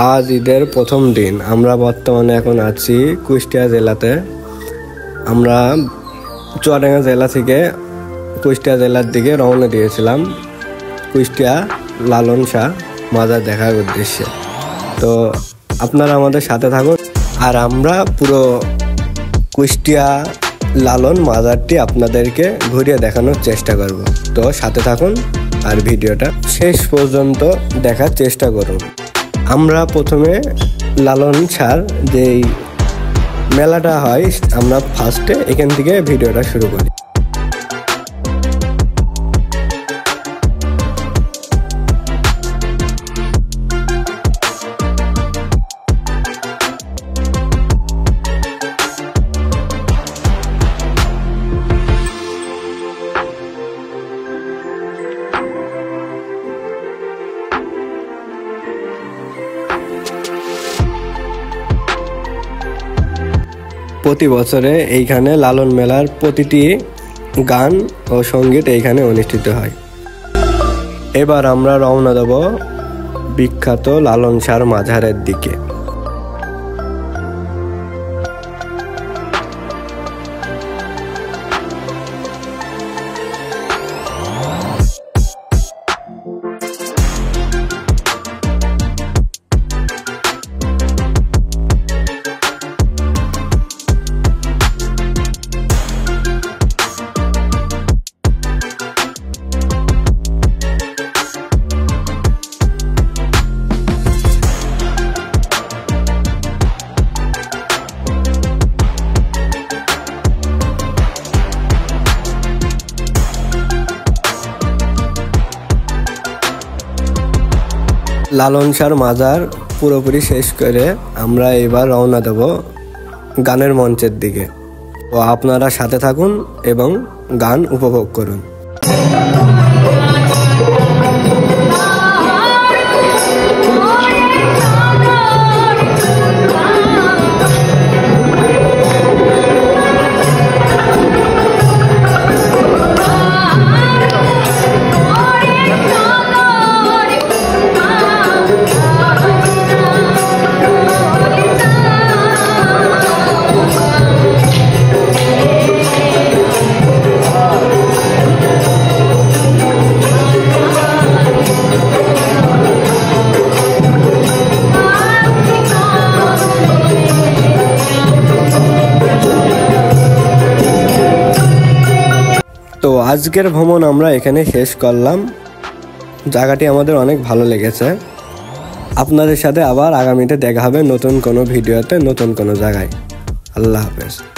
আজ ঈদের প্রথম দিন। আমরা বর্তমানে এখন আছি কুষ্টিয়া জেলাতে। আমরা চুয়াডাঙ্গা জেলা থেকে কুষ্টিয়া জেলার দিকে রওনা দিয়েছিলাম কুষ্টিয়া লালন শাহ মাজার দেখার উদ্দেশ্যে। তো আপনারা আমাদের সাথে থাকুন আর আমরা পুরো কুষ্টিয়া লালন মাজারটি আপনাদেরকে ঘুরিয়ে দেখানোর চেষ্টা করব। তো সাথে থাকুন আর ভিডিওটা শেষ পর্যন্ত দেখার চেষ্টা করুন। আমরা প্রথমে লালন শাহর যেই মেলাটা হয় আমরা ফার্স্টে এখান থেকে ভিডিওটা শুরু করি। প্রতি বছরে এইখানে লালন মেলার প্রতিটি গান ও সঙ্গীত এইখানে অনুষ্ঠিত হয়। এবার আমরা রওনা দেব বিখ্যাত লালন শাহর মাজারের দিকে। লালন শাহর মাজার পুরোপুরি শেষ করে আমরা এবার রওনা দেব গানের মঞ্চের দিকে। তো আপনারা সাথে থাকুন এবং গান উপভোগ করুন। তো আজকের ভ্রমণ আমরা এখানে শেষ করলাম। জায়গাটি আমাদের অনেক ভালো লেগেছে। আপনাদের সাথে আবার আগামীতে দেখা হবে নতুন কোনো ভিডিওতে, নতুন কোনো জায়গায়। আল্লাহ হাফেজ।